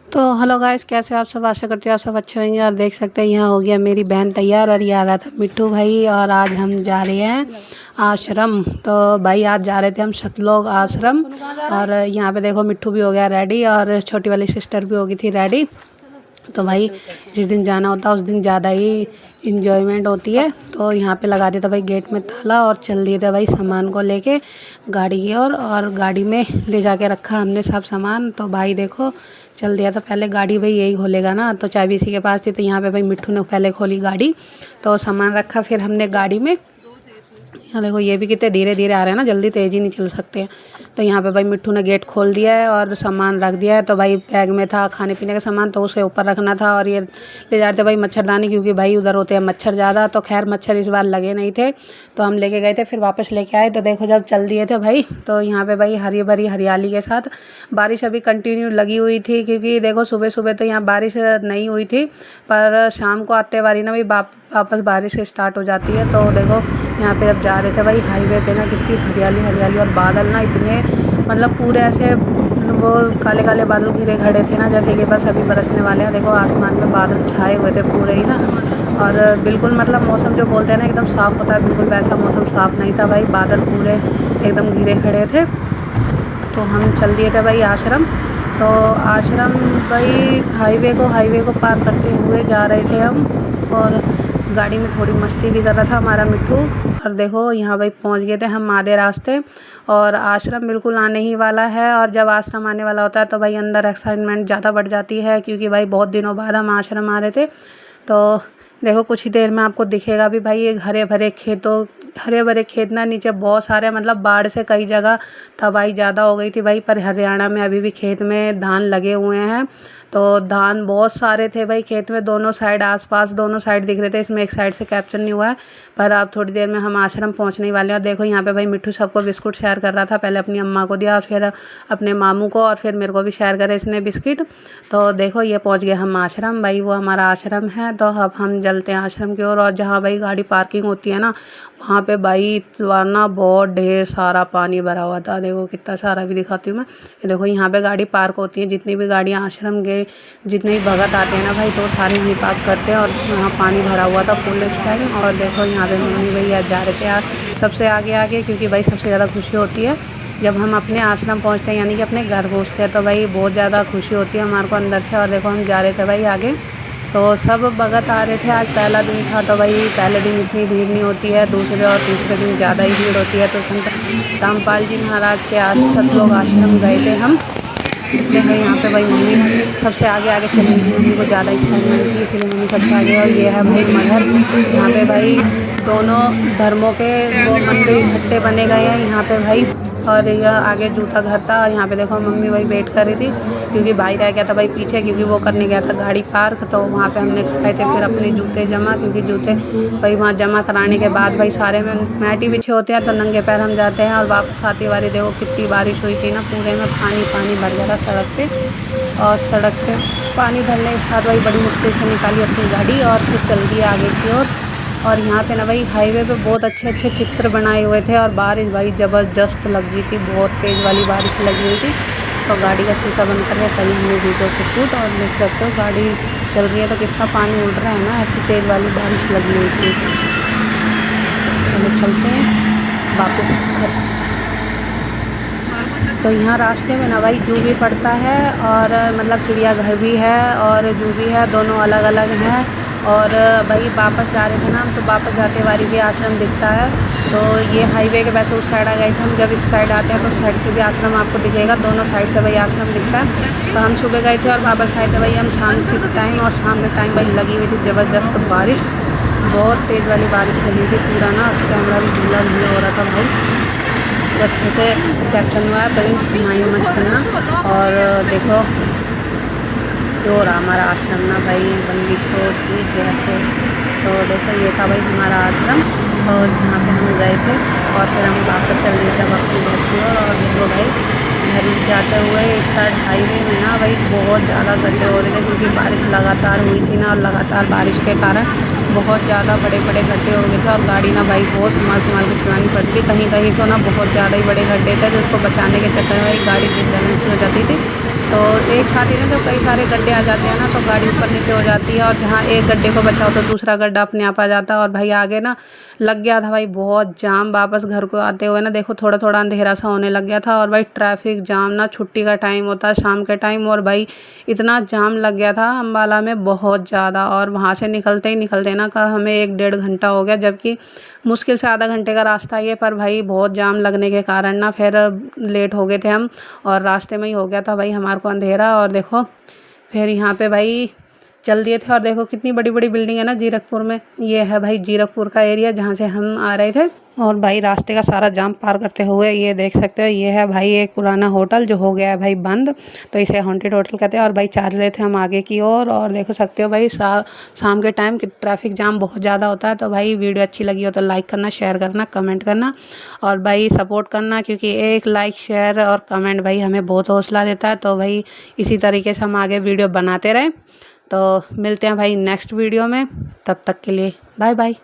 तो hello guys, कैसे हो आप सब। आशा करते हो आप सब अच्छे होंगे। और देख सकते हैं यहाँ हो गया मेरी बहन तैयार और ये आ रहा था मिट्टू भाई। और आज हम जा रहे हैं आश्रम। तो भाई आज जा रहे थे हम सतलोक आश्रम। और यहाँ पे देखो मिट्टू भी हो गया रेडी और छोटी वाली सिस्टर भी हो गई थी रेडी। तो भाई जिस दिन जाना होता है उस दिन ज़्यादा ही इंजॉयमेंट होती है। तो यहाँ पे लगा दिया था भाई गेट में ताला और चल दिए थे भाई सामान को लेके गाड़ी की ओर। और गाड़ी में ले जाके रखा हमने सब सामान। तो भाई देखो चल दिया था। पहले गाड़ी भाई यही खोलेगा ना, तो चाबी इसी के पास थी। तो यहाँ पे भाई मिट्टू ने पहले खोली गाड़ी, तो सामान रखा फिर हमने गाड़ी में। यहाँ देखो ये भी कितने धीरे धीरे आ रहे हैं ना, जल्दी तेज़ी नहीं चल सकते हैं। तो यहाँ पे भाई मिट्टू ने गेट खोल दिया है और सामान रख दिया है। तो भाई बैग में था खाने पीने का सामान, तो उसे ऊपर रखना था। और ये ले जाते भाई मच्छरदानी, क्योंकि भाई उधर होते हैं मच्छर ज़्यादा। तो खैर मच्छर इस बार लगे नहीं थे, तो हम लेके गए थे फिर वापस लेके आए। तो देखो जब चल दिए थे भाई, तो यहाँ पे भाई हरी भरी हरियाली के साथ बारिश अभी कंटिन्यू लगी हुई थी। क्योंकि देखो सुबह सुबह तो यहाँ बारिश नहीं हुई थी, पर शाम को आते बारी ना भाई वापस बारिश स्टार्ट हो जाती है। तो देखो यहाँ पे अब जा रहे थे भाई हाईवे पे ना, कितनी हरियाली हरियाली और बादल ना इतने, मतलब पूरे ऐसे वो काले काले बादल घिरे खड़े थे ना, जैसे कि बस अभी बरसने वाले हैं। देखो आसमान में बादल छाए हुए थे पूरे ही ना। और बिल्कुल मतलब मौसम जो बोलते हैं ना एकदम साफ़ होता है, बिल्कुल वैसा मौसम साफ़ नहीं था भाई। बादल पूरे एकदम घिरे खड़े थे। तो हम चल दिए थे भाई आश्रम। तो आश्रम भाई हाईवे को पार करते हुए जा रहे थे हम। और गाड़ी में थोड़ी मस्ती भी कर रहा था हमारा मिट्टू। और देखो यहाँ भाई पहुँच गए थे हम आधे रास्ते। और आश्रम बिल्कुल आने ही वाला है। और जब आश्रम आने वाला होता है तो भाई अंदर एक्साइटमेंट ज़्यादा बढ़ जाती है, क्योंकि भाई बहुत दिनों बाद हम आश्रम आ रहे थे। तो देखो कुछ ही देर में आपको दिखेगा भी भाई एक हरे भरे खेत ना, नीचे बहुत सारे मतलब बाढ़ से कई जगह तबाही ज़्यादा हो गई थी भाई। पर हरियाणा में अभी भी खेत में धान लगे हुए हैं। तो धान बहुत सारे थे भाई खेत में, दोनों साइड आसपास दोनों साइड दिख रहे थे। इसमें एक साइड से कैप्चर नहीं हुआ है, पर अब थोड़ी देर में हम आश्रम पहुंचने ही वाले हैं। और देखो यहाँ पे भाई मिट्टू सबको बिस्कुट शेयर कर रहा था। पहले अपनी अम्मा को दिया, फिर अपने मामू को, और फिर मेरे को भी शेयर करे इसने बिस्किट। तो देखो ये पहुंच गए हम आश्रम भाई, वो हमारा आश्रम है। तो अब हम चलते हैं आश्रम की ओर। और जहाँ भाई गाड़ी पार्किंग होती है ना, वहाँ पे भाई वरना बहुत ढेर सारा पानी भरा हुआ था। देखो कितना सारा भी दिखाती हूँ मैं। ये देखो यहाँ पे गाड़ी पार्क होती है, जितनी भी गाड़ियाँ आश्रम के जितने भी भगत आते हैं ना भाई, तो सारे यहीं पार्क करते हैं। और यहाँ पानी भरा हुआ था फुल इस टाइम। और देखो यहाँ पे मम्मी भैया जा रहे थे सबसे आगे आगे, क्योंकि भाई सबसे ज़्यादा खुशी होती है जब हम अपने आश्रम पहुँचते हैं, यानी कि अपने घर पहुँचते हैं। तो भाई बहुत ज़्यादा खुशी होती है हमारे को अंदर से। और देखो हम जा रहे थे भाई आगे, तो सब भगत आ रहे थे। आज पहला दिन था, तो भाई पहले दिन इतनी भीड़ नहीं होती है, दूसरे और तीसरे दिन ज़्यादा ही भीड़ होती है। तो संत रामपाल जी महाराज के सतलोक आश्रम गए थे हम। देखो यहाँ पे भाई मम्मी सबसे आगे आगे चली गई, मम्मी को ज़्यादा एक्साइटमेंट थी इसलिए मम्मी सबसे आगे। और ये है भाई मगर, जहाँ पे भाई दोनों धर्मों के वो मंदिर इकट्ठे बने गए हैं यहाँ पे भाई। और यह आगे जूता घर था। और यहाँ पे देखो मम्मी भाई वेट कर रही थी, क्योंकि भाई रह गया था भाई पीछे, क्योंकि वो करने गया था गाड़ी पार्क। तो वहाँ पे हमने कराए थे फिर अपने जूते जमा, क्योंकि जूते भाई वहाँ जमा कराने के बाद भाई सारे में मैट ही बिछे होते हैं, तो नंगे पैर हम जाते हैं। और वापस आती बारी देखो कितनी बारिश हुई थी ना, पूरे में पानी पानी भर गया था सड़क पे। और सड़क पे पानी भरने के साथ भाई बड़ी मुश्किल से निकाली अपनी गाड़ी और फिर चल दी आगे की ओर। और यहाँ पे ना भाई हाईवे पे बहुत अच्छे अच्छे चित्र बनाए हुए थे। और बारिश भाई ज़बरदस्त लग गई थी, बहुत तेज़ वाली बारिश लगी हुई थी। तो गाड़ी का शीशा बंद करके कहीं हमने वीडियो को शूट। और देख सकते हो गाड़ी चल रही है तो कितना पानी उड़ रहा है ना, ऐसी तेज़ वाली बारिश लगी हुई थी। चलो चलते हैं वापस घर। तो यहाँ रास्ते में ना भाई जू भी पड़ता है, और मतलब चिड़ियाघर भी है और जू भी है, दोनों अलग अलग हैं। और भाई वापस जा रहे थे ना हम, तो वापस जाते बारी भी आश्रम दिखता है। तो ये हाईवे के वैसे उस साइड आ गए थे हम, जब इस साइड आते हैं तो उस साइड से भी आश्रम आपको दिखेगा, दोनों साइड से भाई आश्रम दिखता है। तो हम सुबह गए थे और वापस आए थे भाई हम शाम के टाइम। और शाम के टाइम भाई लगी हुई थी ज़बरदस्त बारिश, बहुत तेज़ वाली बारिश लगी हुई थी। पूरा ना कैमरा भी धुला धुला हो रहा था भाई, तो अच्छे से कैप्शन हुआ है, भाई मायूं मत करना। और देखो जो रहा हमारा आश्रम ना भाई, बंदी छोड़ की जैसे। तो देखो ये था भाई हमारा आश्रम, और जहाँ पे हम गए थे। और फिर हम वापस चल रहे थे अपनी घर की ओर। और देखो भाई घर जाते हुए इस साइड हाईवे में ना भाई बहुत ज़्यादा गड्ढे हो रहे थे, क्योंकि बारिश लगातार हुई थी ना, और लगातार बारिश के कारण बहुत ज़्यादा बड़े बड़े गड्ढे हो गए थे। और गाड़ी ना भाई बहुत संभाल के चलानी पड़ती थी, कहीं कहीं तो ना बहुत ज़्यादा ही बड़े गड्ढे थे, जिसको बचाने के चक्कर में भाई गाड़ी डिसबैलेंस हो जाती थी। तो एक साथ ही ना जब कई सारे गड्ढे आ जाते हैं ना तो गाड़ी ऊपर नीचे हो जाती है, और जहाँ एक गड्ढे को बचाओ तो दूसरा गड्ढा अपने आप आ जाता है। और भाई आगे ना लग गया था भाई बहुत जाम, वापस घर को आते हुए ना देखो थोड़ा थोड़ा अंधेरा सा होने लग गया था। और भाई ट्रैफिक जाम ना, छुट्टी का टाइम होता है शाम के टाइम, और भाई इतना जाम लग गया था अम्बाला में बहुत ज़्यादा। और वहाँ से निकलते ही निकलते ना का हमें 1 डेढ़ घंटा हो गया, जबकि मुश्किल से आधा घंटे का रास्ता ही है, पर भाई बहुत जाम लगने के कारण ना फिर लेट हो गए थे हम, और रास्ते में ही हो गया था भाई हमारे को अंधेरा। और देखो फिर यहाँ पे भाई चल दिए थे। और देखो कितनी बड़ी बड़ी बिल्डिंग है ना जीरकपुर में, ये है भाई जीरकपुर का एरिया जहाँ से हम आ रहे थे। और भाई रास्ते का सारा जाम पार करते हुए ये देख सकते हो, ये है भाई एक पुराना होटल जो हो गया है भाई बंद, तो इसे हॉन्टेड होटल कहते हैं। और भाई चल रहे थे हम आगे की ओर, और देख सकते हो भाई शाम के टाइम ट्रैफिक जाम बहुत ज़्यादा होता है। तो भाई वीडियो अच्छी लगी हो तो लाइक करना, शेयर करना, कमेंट करना, और भाई सपोर्ट करना, क्योंकि एक लाइक शेयर और कमेंट भाई हमें बहुत हौसला देता है। तो भाई इसी तरीके से हम आगे वीडियो बनाते रहें। तो मिलते हैं भाई नेक्स्ट वीडियो में, तब तक के लिए बाय बाय।